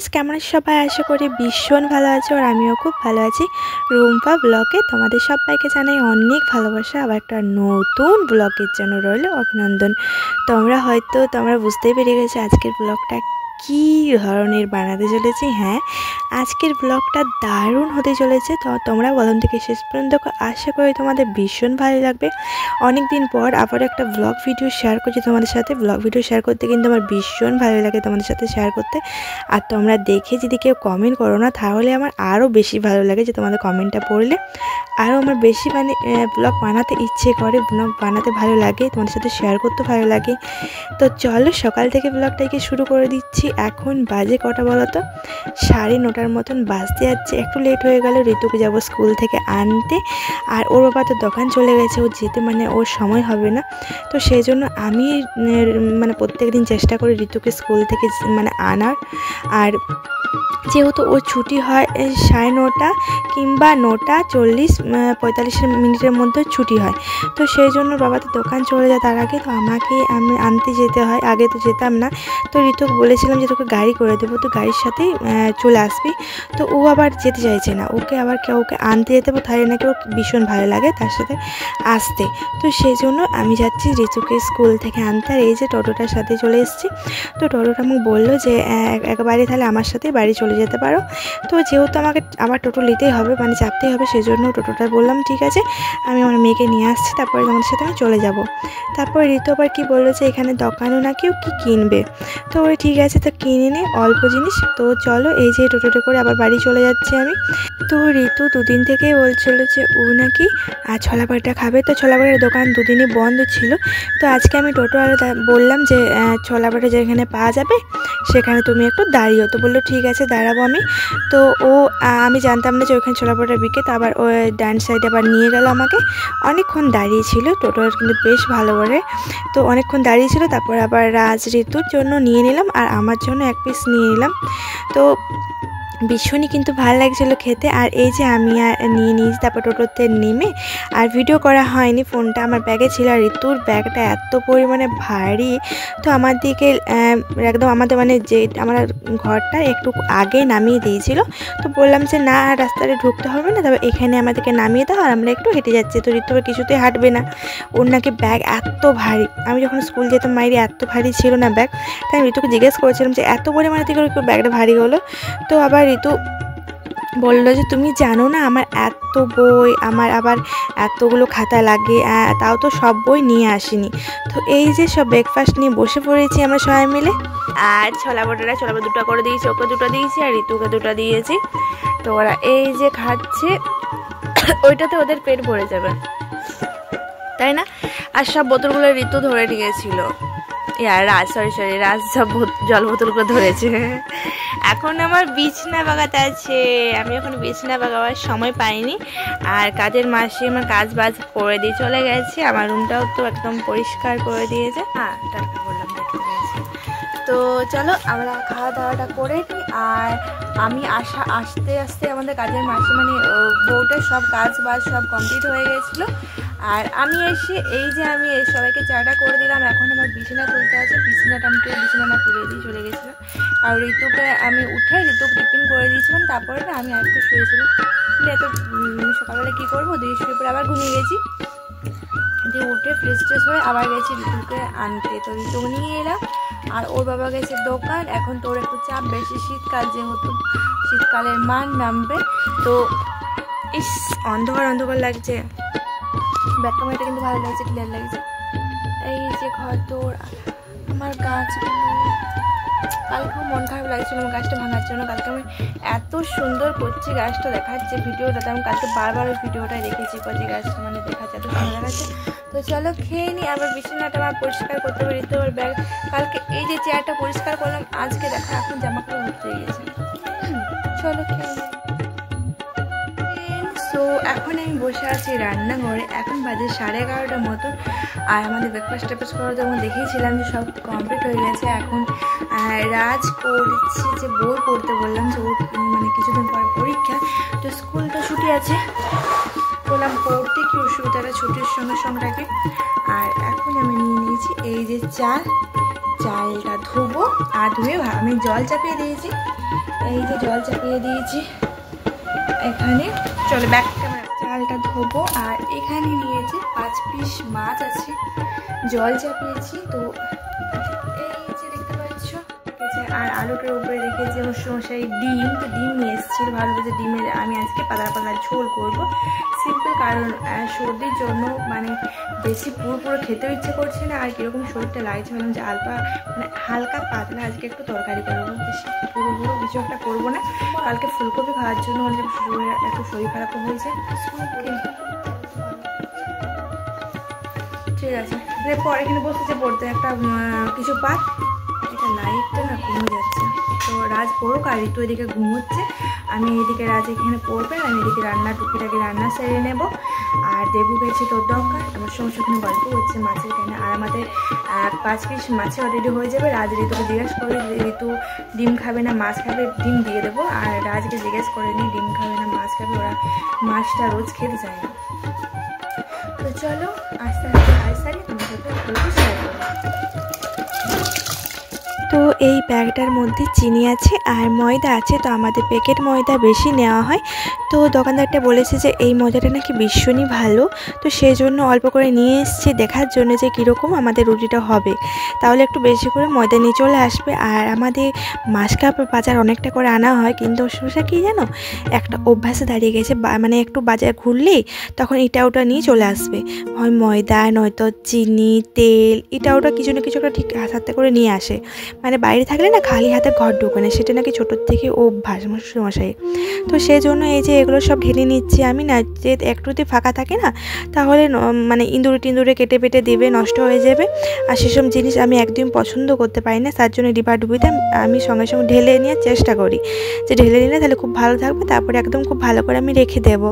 Friends केमन सबाई आशा करी भीषण भालो आछो और आमिও खूब भालो आछि। रूम्पा ब्लगे तोमादेर सबाइके जानाई अनेक भालोबासा। आबार एकटा नतुन ब्लगेर जोन्नो रइलो अभिनंदन। तोमरा बुझतेई पेरे गेছো आजकेर ब्लगटा কি ধরনের বানাতে চলেছি। হ্যাঁ, আজকের ব্লগটা দারুণ হতে চলেছে। তো তোমরা প্রথম থেকে শেষ পর্যন্ত আশা করি তোমাদের ভীষণ ভালো লাগবে। অনেক দিন পর আবার একটা ব্লগ ভিডিও শেয়ার করছি তোমাদের সাথে। ব্লগ ভিডিও শেয়ার করতে কিন্তু আমার ভীষণ ভালো লাগে তোমাদের সাথে শেয়ার করতে। আর তোমরা দেখে যদি কেউ কমেন্ট করো না তাহলে আমার আরও বেশি ভালো লাগে, যে তোমাদের কমেন্টটা পড়লে আরও আমার বেশি ব্লগ বানাতে ইচ্ছে করে, ব্লগ বানাতে ভালো লাগে, তোমাদের সাথে শেয়ার করতে ভালো লাগে। তো চলো সকাল থেকে ব্লগটাকে শুরু করে দিচ্ছি। এখন বাজে কটা বলো তো, 9:30 মতন বাজতে যাচ্ছে। একটু লেট হয়ে গেল, ঋতুকে যাব স্কুল থেকে আনতে। আর ওর বাবা তো দোকান চলে গেছে, ও যেতে ওর সময় হবে না। তো সেই জন্য আমি প্রত্যেক দিন চেষ্টা করি ঋতুকে স্কুল থেকে আনার। আর যেহেতু ওর ছুটি হয় 9:30 কিংবা 9:40-45 মধ্যে ছুটি হয়, তো সেই জন্য বাবা তো দোকান চলে যায় তার আগে। তো আমি আনতে যেতে হয়, আগে তো যেতাম না। তো ঋতুকে বলেছিলাম যে তোকে গাড়ি করে দেবো, তো গাড়ির সাথেই চলে আসবি। তো ও আবার যেতে চাইছে না, ওকে আনতে যেতে হবে, তাই নাকি ওর ভীষণ ভালো লাগে তার সাথে আসতে। তো সেই জন্য আমি যাচ্ছি ঋতুকে স্কুল থেকে আনতে। আর এই যে টোটোটার সাথে চলে এসেছি। তো টোটোটা আমাকে বললো যে একবারে তাহলে আমার সাথে বাড়ি চলে যেতে পারো। তো যেহেতু আমাকে আবার টোটো নিতেই হবে, চাপতেই হবে, সেই জন্য টোটোটা বললাম ঠিক আছে আমি আমার মেয়েকে নিয়ে আসছি, তারপরে তোমাদের সাথে আমি চলে যাব। তারপর ঋতু আবার কী বললো যে এখানে দোকানও নাকি ও কী কিনবে। তো ওই ঠিক আছে, তো কিনে নে অল্প জিনিস। তো চলো এই যে টোটোটা করে আবার বাড়ি চলে যাচ্ছি আমি। তো ঋতু দুদিন থেকেই বলছিল যে ও নাকি ছোলা ভাটা খাবে। তো ছোলা ভাটার দোকান দুদিনই বন্ধ ছিল। তো আজকে আমি টোটো আর বললাম যে ছোলা ভাটা যেখানে পাওয়া যাবে সেখানে তুমি একটু দাঁড়িয়েও। তো বললো ঠিক আছে দাঁড়াবো আমি। তো আমি জানতাম না যে ওইখানে ছোলা ভাটা বিকে। তো আবার ওই ডান সাইডে আবার নিয়ে গেল আমাকে। অনেকক্ষণ দাঁড়িয়েছিল, টোটো কিন্তু বেশ ভালো করে। তো অনেকক্ষণ দাঁড়িয়েছিল, তারপর আবার রাজ ঋতুর জন্য নিয়ে নিলাম আর আমার জন্য এক পিস নিয়ে নিলাম। তো ভীষণই কিন্তু ভালো লাগছিলো খেতে। আর এই যে আমি নিয়ে নিয়েছি, তারপর টোটোতে নেমে আর ভিডিও করা হয়নি, ফোনটা আমার ব্যাগে ছিল। আর ঋতুর ব্যাগটা এত পরিমাণে ভারী, তো আমার দিকে একদম আমাদের যে আমার ঘরটা একটু আগে নামিয়ে দিয়েছিল। তো বললাম যে না রাস্তায় ঢুকতে হবে না, তবে এখানে আমাদেরকে নামিয়ে দাও আর আমরা একটু হেঁটে যাচ্ছি। তো ঋতু কিছুতেই হাঁটবে না, ওর নাকি ব্যাগ এত ভারী। আমি যখন স্কুল যেতাম মাইরি এত ভারী ছিল না ব্যাগ। তাই আমি ঋতুকে জিজ্ঞেস করেছিলাম যে এত পরিমাণে থেকে ব্যাগটা ভারী হলো। তো আবার ঋতু বললো যে তুমি জানো না আমার এত বই, আমার আবার এতগুলো খাতা লাগে, তাও তো সব বই নিয়ে আসিনি। তো এই যে সব ব্রেকফাস্ট নিয়ে বসে পড়েছি আমরা সবাই মিলে। আর ছোলা ভাটা 2টা করে দিয়েছি, ওকে 2টা দিয়েছি আর ঋতুকে 2টা দিয়েছি। তো ওরা এই যে খাচ্ছে, ওইটাতে ওদের পেট ভরে যাবে তাই না। আর সব বোতলগুলো ঋতু ধরে নিয়েছিল। রাজ সব জল বোতলগুলো ধরেছে। এখন আমার বিছনা বাগাতে আছে, আমি এখন বিছনা বাগাবার সময় পাইনি। আর কাজের মাসে আমার কাজ বাজ করে দিয়ে চলে গেছে। আমার রুমটাও তো একদম পরিষ্কার করে দিয়েছে। হ্যাঁ টাটা বললাম, দেখতে গেছে। তো চলো আমরা খাওয়া দাওয়াটা করে নিই। আর আমি আসতে আসতে আমাদের কাজের মাসে বউটার সব কাজ বাজ সব কমপ্লিট হয়ে গেছিলো। আর আমি এসে এই যে আমি সবাইকে চাটা করে দিলাম। এখন আমার বিছানা তুলতে আছে, বিছানাটা আমি বিছানা তুলে দিয়ে চলে গেছিলাম। আর ঋতুকে আমি উঠে ঋতুকে টিফিন করে দিয়েছিলাম। তারপরে না আমি একটু শুয়েছিলাম, এত সকালবেলা কী করবো, দিয়ে শুয়ে পরে আবার ঘুমিয়ে গেছি। দিয়ে উঠে ফ্রেশ ট্রেশ হয়ে আবার গেছি ঋতুকে আনতে। তো ঋতুকে নিয়ে এলাম আর ওর বাবা গেছে দোকান। এখন তোর একটু চাপ বেশি, শীতকাল যেহেতু, শীতকালের মান নামবে। তো অন্ধকার লাগছে, ব্যাক ক্যামেরাটা কিন্তু ভালো লাগছে, ক্লিয়ার লাগছে। এই যে ঘর তোর আমার গাছগুলো, কালকেও মন খারাপ লাগছিল আমার গাছটা ভাঙার জন্য। কালকে আমি এত সুন্দর করছি গাছটা দেখাচ্ছে ভিডিওটাতে, আমি কালকে বারবার ওই ভিডিওটাই দেখেছি যে গাছটা দেখাচ্ছে এত সুন্দর দেখাচ্ছে। তো চলো খেয়ে নিই। আবার বিছানাটা আমার পরিষ্কার করতে পারি। তো ওর ব্যাগ কালকে এই যে চেয়ারটা পরিষ্কার করলাম, আজকে দেখা এখন জামা কাপড় উঠতে গেছে। চলো খেয়ে নিই। তো এখন আমি বসে আছি রান্নাঘরে, এখন বাজে 11:30 মতন। আর আমাদের ব্রেকফাস্ট টেকফাস্ট করা তো দেখিয়েছিলাম যে সব কমপ্লিট হয়ে গেছে। এখন রাজ করছে যে বই পড়তে বললাম, যে ওর কিছুদিন পর পরীক্ষা, তো স্কুলটা ছুটি আছে, বললাম পড়তে কি অসুবিধাটা ছুটির সঙ্গে রাখে। আর এখন আমি নিয়ে নিয়েছি এই যে চালটা ধোবো আর ধুয়ে আমি জল চাপিয়ে দিয়েছি। এই যে জল চাপিয়ে দিয়েছি এখানে। চলো ব্যাক ক্যামেরা। চালটা ধোবো আর এখানে নিয়েছি 5 পিস মাছ আছে, জল চাপিয়েছি। তো এই যে দেখতে পাচ্ছ, আর আলুটার উপরে রেখেছি মশাই ডিম। তো ডিম নিয়ে এসেছিল, ভাবলো যে ডিমের আমি আজকে পাতলা পাতলা ঝোল করবো সিম্পল, কারণ সর্দির জন্য মানে বেশি পুরো খেতেও ইচ্ছে করছে না, আর কীরকম শরীরটা লাগছে, ভাবলাম যে মানে হালকা পাতলা আজকে একটু তরকারি করবো, বেশি পুরো কিছু একটা করবো না। কালকে ফুলকপি খাওয়ার জন্য একটু শরীর খারাপ হয়েছে। ঠিক আছে, এরপর এখানে বসেছে পড়তে একটা কিছু পাঠ। এটা লাইটটা না কমে যাচ্ছে, তো রাজ পড়ুক আর ঋতু এদিকে ঘুমোচ্ছে, আমি এদিকে রাজ এখানে পড়বে, আমি এদিকে টুকিটাকি রান্না সেরে নেবো। আর দেবু গেছে তোর দরকার, আমার সঙ্গে সেখানে গল্প হচ্ছে মাছের কেনা। আর আমাদের 5 পিস মাছে অলরেডি হয়ে যাবে। রাজ ঋতুকে জিজ্ঞেস করে ঋতু ডিম খাবে না মাছ খাবে, ডিম দিয়ে দেবো। আর রাজকে জিজ্ঞেস করে নি ডিম খাবে না মাছ খাবে, ওরা মাছটা রোজ খেতে চায় না। তো চলো আস্তে আস্তে কাজ সারি, তোমার সাথে গল্প শেয়ার করবো। তো এই ব্যাগটার মধ্যে চিনি আছে আর ময়দা আছে। তো আমাদের প্যাকেট ময়দা বেশি নেওয়া হয়, তো দোকানদারটা বলেছে যে এই ময়দাটা নাকি ভীষণই ভালো, তো সেই জন্য অল্প করে নিয়ে এসছে দেখার জন্য যে কীরকম আমাদের রুটিটা হবে, তাহলে একটু বেশি করে ময়দা নিয়ে চলে আসবে। আর আমাদের মাসকাপ বাজার অনেকটা করে আনা হয়, কিন্তু সমস্যা কী জানো, একটা অভ্যাসে দাঁড়িয়ে গেছে, মানে একটু বাজার ঘুরলেই তখন এটা ওটা নিয়ে চলে আসবে, হয় ময়দা নয়তো চিনি তেল, এটা ওটা কিছু না কিছু একটা ঠিক হাতে করে নিয়ে আসে। মানে বাইরে থাকলে না খালি হাতে ঘর ঢোকে না, সেটা নাকি ছোটোর থেকে অভ্যাস মশাই। তো সেই জন্য এই যে এগুলো সব ঢেলে নিচ্ছি আমি, না যে একটুতে ফাঁকা থাকে না তাহলে মানে ইঁদুরে কেটে পেটে দেবে, নষ্ট হয়ে যাবে। আর সেসব জিনিস আমি একদম পছন্দ করতে পারি না, তার জন্য ডিবাডুবিতে আমি সঙ্গে সঙ্গে ঢেলে নেওয়ার চেষ্টা করি, যে ঢেলে নিলে তাহলে খুব ভালো থাকবে, তারপরে একদম খুব ভালো করে আমি রেখে দেবো।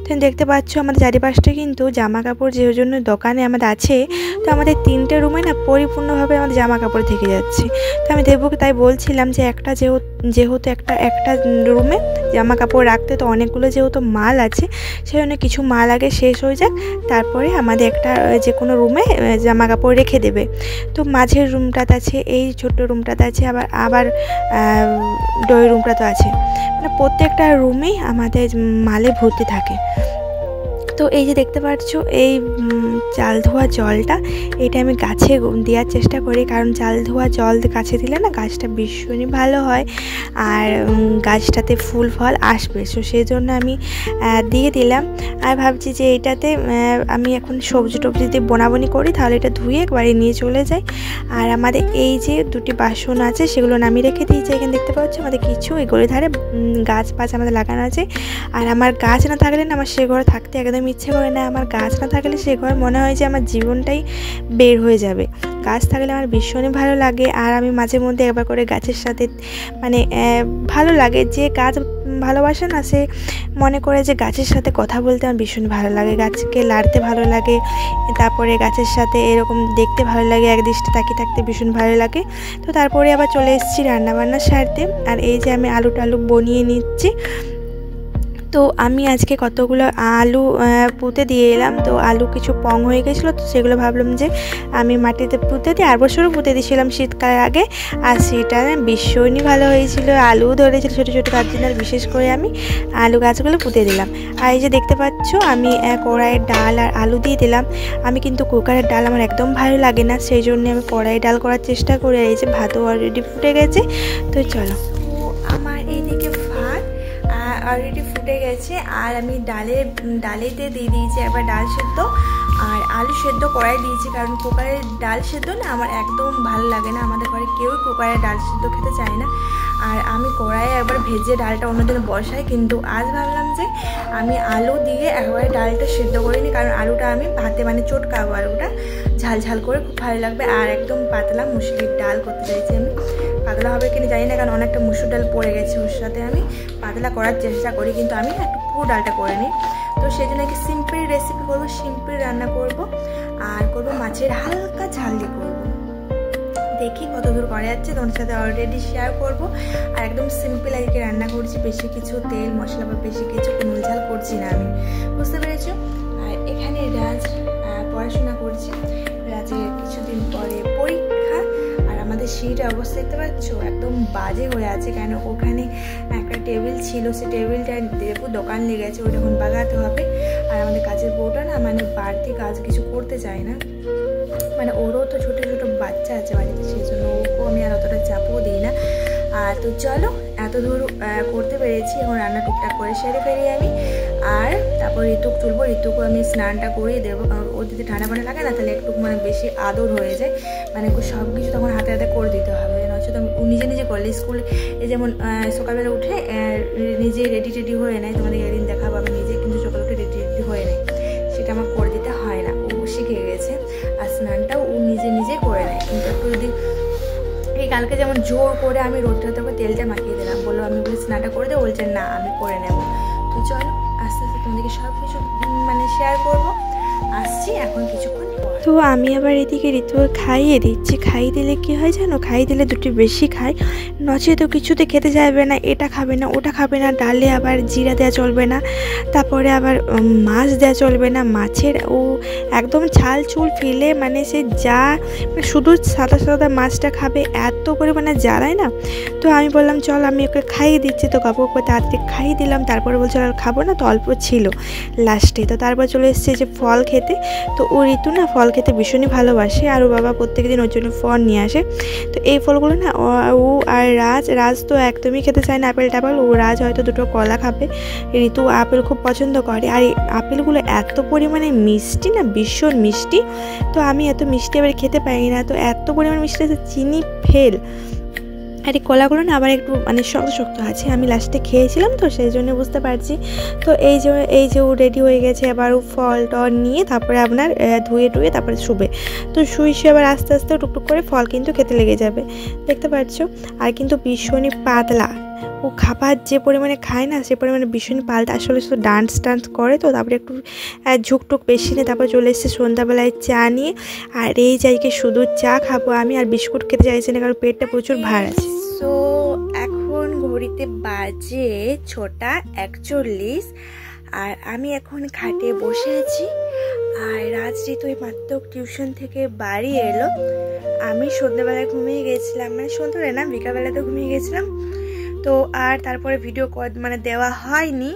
তো দেখতে পাচ্ছ আমাদের চারিপাশটা কিন্তু জামা কাপড় যে জন্য দোকানে আমাদের আছে, তো আমাদের 3টে রুমে না পরিপূর্ণভাবে আমাদের জামা কাপড় থেকে যাচ্ছে। তো আমি দেবুকে তাই বলছিলাম যে একটা যেহেতু একটা রুমে জামা কাপড় রাখতে তো অনেকগুলো যেহেতু মাল আছে, সেই জন্য কিছু মাল আগে শেষ হয়ে যাক, তারপরে আমাদের একটা যে কোনো রুমে জামা কাপড় রেখে দেবে। তো মাঝের রুমটাতে আছে, এই ছোট্ট রুমটাতে আছে, আবার ডয়ের রুমটা তো আছে, মানে প্রত্যেকটা রুমেই আমাদের মালে ভর্তি থাকে। তো এই যে দেখতে পাচ্ছ এই চাল ধোয়া জলটা, এটা আমি গাছে দেওয়ার চেষ্টা করি, কারণ চাল ধোয়া জল গাছে দিলে না গাছটা ভীষণই ভালো হয় আর গাছটাতে ফুল ফল আসবে। সো সেই জন্য আমি দিয়ে দিলাম। আর ভাবছি যে এটাতে আমি এখন সবজি টবজি দিয়ে বোনাবনি করি, তাহলে এটা ধুয়ে একবারে নিয়ে চলে যাই। আর আমাদের এই যে 2টি বাসন আছে সেগুলো নামিয়ে রেখে দিয়েছি। এখানে দেখতে পাচ্ছ আমাদের কিছু এগুলো ধারে গাছ পাছ আমাদের লাগানো আছে। আর আমার গাছ না থাকলে না আমার সে ঘরে থাকতে একদম ইচ্ছে করে না, আমার গাছ না থাকলে সে ঘর মনে হয় যে আমার জীবনটাই বের হয়ে যাবে। গাছ থাকলে আমার ভীষণই ভালো লাগে। আর আমি মাঝে মধ্যে একবার করে গাছের সাথে মানে ভালো লাগে, যে গাছ ভালোবাসে না সে মনে করে যে গাছের সাথে কথা বলতে আমার ভীষণ ভালো লাগে, গাছকে লাড়তে ভালো লাগে, তারপরে গাছের সাথে এরকম দেখতে ভালো লাগে, একদৃষ্টে তাকিয়ে থাকতে ভীষণ ভালো লাগে। তো তারপরে আবার চলে এসেছি রান্নাবান্না সারতে। আর এই যে আমি আলু টালু বনিয়ে নিচ্ছি। তো আমি আজকে কতগুলো আলু পুঁতে দিয়ে এলাম, তো আলু কিছু পং হয়ে গেছিলো, তো সেগুলো ভাবলাম যে আমি মাটিতে পুঁতে দিই। আর বছরও পুঁতে দিয়েছিলাম শীতকালের আগে, আর সেটা ভীষণই ভালো হয়েছিল, আলুও ধরেছিল ছোটো ছোটো, তার জন্য বিশেষ করে আমি আলু গাছগুলো পুঁতে দিলাম। আর এই যে দেখতে পাচ্ছ আমি কড়াইয়ের ডাল আর আলু দিয়ে দিলাম। আমি কিন্তু কুকারের ডাল আমার একদম ভালো লাগে না, সেই জন্য আমি কড়াইয়ের ডাল করার চেষ্টা করি। আর এই যে ভাতও অলরেডি ফুটে গেছে। তো চলো, আমার এইদিকে ভাত অলরেডি ফুটে গেছে, আর আমি ডালেতে দিয়ে দিয়েছি একবার ডাল সেদ্ধ আর আলু সেদ্ধ কড়াই দিয়েছি, কারণ কুকারের ডাল সেদ্ধ না আমার একদম ভালো লাগে না, আমাদের ঘরে কেউই কুকারের ডাল সেদ্ধ খেতে চায় না। আর আমি কড়াইয়ে একবার ভেজে ডালটা অন্যদিন বসাই, কিন্তু আজ ভাবলাম যে আমি আলু দিয়ে একবারে ডালটা সেদ্ধ করে নিই, কারণ আলুটা আমি ভাতে মানে চটকাবো, আলুটা ঝাল ঝাল করে খুব ভালো লাগবে। আর একদম পাতলা মুসুরির ডাল করতে চাইছি আমি, পাতলা হবে কিনা জানি না, কারণ অনেকটা মুসুর ডাল পড়ে গেছে, ওর সাথে আমি পাতলা করার চেষ্টা করি, কিন্তু আমি একটু পুরো ডালটা করে নিই। তো সেই জন্য একটু সিম্পল রেসিপি করবো, সিম্পল রান্না করব, আর করবো মাছের হালকা ঝাল দিয়ে করবো। দেখি কত দূর করা যাচ্ছে, তোমার সাথে অলরেডি শেয়ার করব। আর একদম সিম্পল আজকে রান্না করছি, বেশি কিছু তেল মশলা বা বেশি কিছু নুন ঝাল করছি না আমি, বুঝতে পেরেছো। আর এখানে রাজ পড়াশোনা করছে, রাজের কিছুদিন পরে পরীক্ষা, আর আমাদের আমাদের সিঁড়িটার অবস্থা দেখতে পাচ্ছ একদম বাজে হয়ে আছে, কেন ওখানে একটা টেবিল ছিল, সেই টেবিলটা দেবো দোকান লেগেছে, ওটা এখন বাগাতে হবে। আর আমাদের কাজের বউটা না মানে বাড়তি কাজ কিছু করতে চায় না, মানে ওরও তো ছোটো ছোটো বাচ্চা আছে বাড়িতে, সেই জন্য ওকেও আমি আর অতটা চাপও দিই না। তো চলো এত দূর করতে পেরেছি, এখন রান্না টুকটাক করে সেরে ফেলি আমি। আর তারপর ঋতুক তুলবো, ঋতুকে আমি স্নানটা করিয়ে দেবো, কারণ ওর যদি ঠান্ডা পানি লাগে না তাহলে একটু মানে বেশি আদর হয়ে যায়, মানে সব কিছু তখন হাতে হাতে করে দিতে হবে, নয়তো ও নিজে নিজে করলে স্কুলে এই যেমন সকালবেলা উঠে নিজে রেডি হয়ে নেয়, তোমাদের এদিন দেখাবো আমি নিজে কিন্তু সকালে উঠে রেডি হয়ে নেয়, সেটা আমার করে দিতে হয় না, ও শিখে গেছে। আর স্নানটাও ও নিজে নিজে করে নেয়, কিন্তু একটু যদি এই কালকে যেমন জোর করে আমি রোদটা তোকে তেলটা মাখিয়ে দিলাম, বললো আমি বলি স্নানটা করে দেবো, বলছে না আমি করে নেব। তো চলো আস্তে আস্তে তোমাদেরকে সব কিছু মানে শেয়ার করবো, আসছি এখন কিছুক্ষণ। তো আমি আবার এদিকে ঋতুকে খাইয়ে দিচ্ছি, খাইয়ে দিলে কি হয় জানো, খাইয়ে দিলে দুটি বেশি খায়, নচেত কিছুতে খেতে চাইবে না, এটা খাবে না ওটা খাবে না, ডালে আবার জিরা দেওয়া চলবে না, তারপরে আবার মাছ দেওয়া চলবে না, মাছের ও একদম ছাল চুল ফেলে মানে সে যা মানে শুধু সাদা সাদা মাছটা খাবে, এত পরিমাণে জ্বালায় না। তো আমি বললাম চল আমি ওকে খাইয়ে দিচ্ছি, তো কাপড় করে তাড়াতাড়ি খাইয়ে দিলাম, তারপরে বলছে আর খাবো না, তো অল্প ছিল লাস্টে। তো তারপর চলে এসেছে যে ফল খেতে, তো ও ঋতু না ফল খেতে ভীষণই ভালোবাসে, আর ও বাবা প্রত্যেকদিন ওর জন্য ফল নিয়ে আসে। তো এই ফলগুলো না ও আর রাজ তো একদমই খেতে চায় না আপেল টাপেল, ও রাজ হয়তো দুটো কলা খাবে, ঋতু আপেল খুব পছন্দ করে। আর এই আপেলগুলো এত পরিমাণে মিষ্টি না, ভীষণ মিষ্টি, তো আমি এত মিষ্টি এবার খেতে পারি না, তো এত পরিমাণে মিষ্টি চিনি ফেল। আর এই কলাগুলো না আবার একটু মানে শক্ত শক্ত আছে, আমি লাস্টে খেয়েছিলাম তো সেই জন্য বুঝতে পারছি। তো এই যে ও রেডি হয়ে গেছে, এবার ও ফল টল নিয়ে তারপরে আপনার ধুয়ে টুয়ে তারপরে শুবে, তো শুয়ে আবার আস্তে আস্তে টুকটুক করে ফল কিন্তু খেতে লেগে যাবে, দেখতে পাচ্ছ। আর কিন্তু ভীষণই পাতলা, ও খাবার যে পরিমাণে খায় না সে পরিমাণে ভীষণই পাল্টা, আসলে শুধু ডান্স করে, তো তারপরে একটু ঝুঁকটুক বেশি নিয়ে তারপর চলে এসেছে সন্ধ্যাবেলায় চা নিয়ে। আর এই জায়গায় শুধু চা খাবো আমি, আর বিস্কুট খেতে চাইছি না, কারণ পেটটা প্রচুর ভার আছে। তো এখন ঘড়িতে বাজে 6:41, আর আমি এখন খাটে বসে আছি। আর রাজঋতু এই মাত্র টিউশন থেকে বাড়ি এলো, আমি সন্ধ্যাবেলায় ঘুমিয়ে গেছিলাম, মানে সন্ধ্যাবেলা না বিকালবেলাতে ঘুমিয়ে গেছিলাম। তো আর তারপরে ভিডিও মানে দেওয়া হয়নি,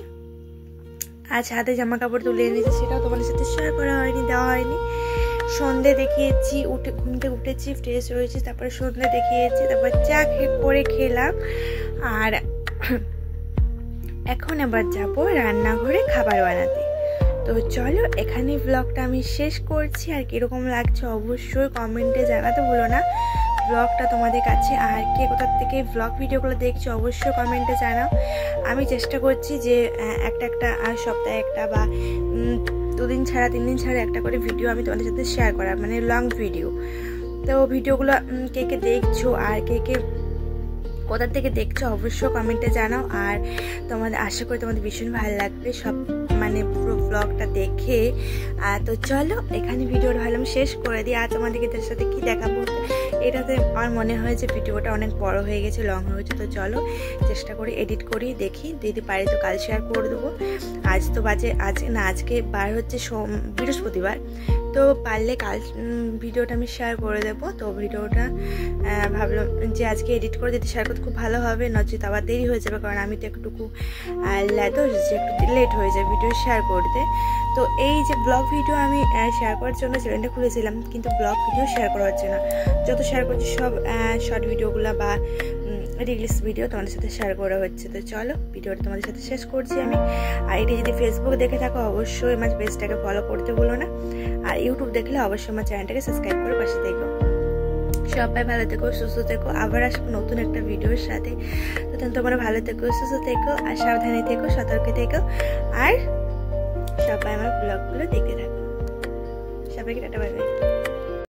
আজ হাতে জামা কাপড় তুলে এনেছি, সেটাও তোমাদের সাথে শেয়ার করা হয়নি, দেওয়া হয়নি। সন্ধে দেখিয়েছি, ঘুম থেকে উঠেছি, ফ্রেশ হয়েছি, তারপরে সন্ধে দেখিয়েছি, তারপর চা করে খেলাম। আর এখন আবার যাব রান্নাঘরে খাবার বানাতে। তো চলো এখানে ব্লগটা আমি শেষ করছি, আর কীরকম লাগছে অবশ্যই কমেন্টে জানাতে ভুলো না ব্লগটা তোমাদের কাছে, আর কে কোথার থেকে ব্লগ ভিডিওগুলো দেখছো অবশ্যই কমেন্টে জানাও। আমি চেষ্টা করছি যে একটা সপ্তাহে একটা বা 2 দিন ছাড়া 3 দিন ছাড়া একটা করে ভিডিও আমি তোমাদের সাথে শেয়ার করা, মানে লং ভিডিও। তো ভিডিওগুলো কে কে দেখছো আর কে কে কোথার থেকে দেখছো অবশ্যই কমেন্টে জানাও, আর তোমাদের আশা করি তোমাদের ভীষণ ভালো লাগবে সব মানে পুরো ব্লগটা দেখে। তো চলো এখানে ভিডিওটা ভালো আমি শেষ করে দিই। আর তোমাদেরকে তার সাথে কি দেখাবো, এটাতে আমার মনে হয় যে ভিডিওটা অনেক বড় হয়ে গেছে, লং হয়েছে। তো চলো চেষ্টা করি এডিট করি, দেখি যদি পারি তো কাল শেয়ার করে দেবো। আজ তো বাজে আজকে বার হচ্ছে বৃহস্পতিবার, তো পারলে কাল ভিডিওটা আমি শেয়ার করে দেবো। তো ভিডিওটা ভাবলাম যে আজকে এডিট করে যদি শেয়ার করতে খুব ভালো হবে, নচেত আবার দেরি হয়ে যাবে, কারণ আমি তো একটু লেট হয়ে যায় ভিডিও শেয়ার করতে। তো এই যে ব্লগ ভিডিও আমি শেয়ার করার জন্য চ্যানেলটা খুলেছিলাম, কিন্তু ব্লগ ভিডিও শেয়ার করা হচ্ছে না, যত শেয়ার করছি সব শর্ট ভিডিওগুলো বা রিলস ভিডিও তোমাদের সাথে শেয়ার করা হচ্ছে। তো চলো ভিডিওটা তোমাদের সাথে শেষ করছি আমি। আর এটা যদি ফেসবুক দেখে থাকো অবশ্যই আমার পেজটাকে ফলো করতে ভুলো না, আর ইউটিউব দেখলে অবশ্যই আমার চ্যানেলটাকে সাবস্ক্রাইব করে পাশে থেকো। সবাই ভালো থেকো, সুস্থ থেকো, আবার আসবো নতুন একটা ভিডিওর সাথে। তখন তোমরা ভালো থেকো, সুস্থ থেকো, আর সাবধানে থেকো, সতর্ক থেকো, আর সবাই আমার ব্লগগুলো দেখতে থাকো। সবাইকে টাটা, বাই বাই।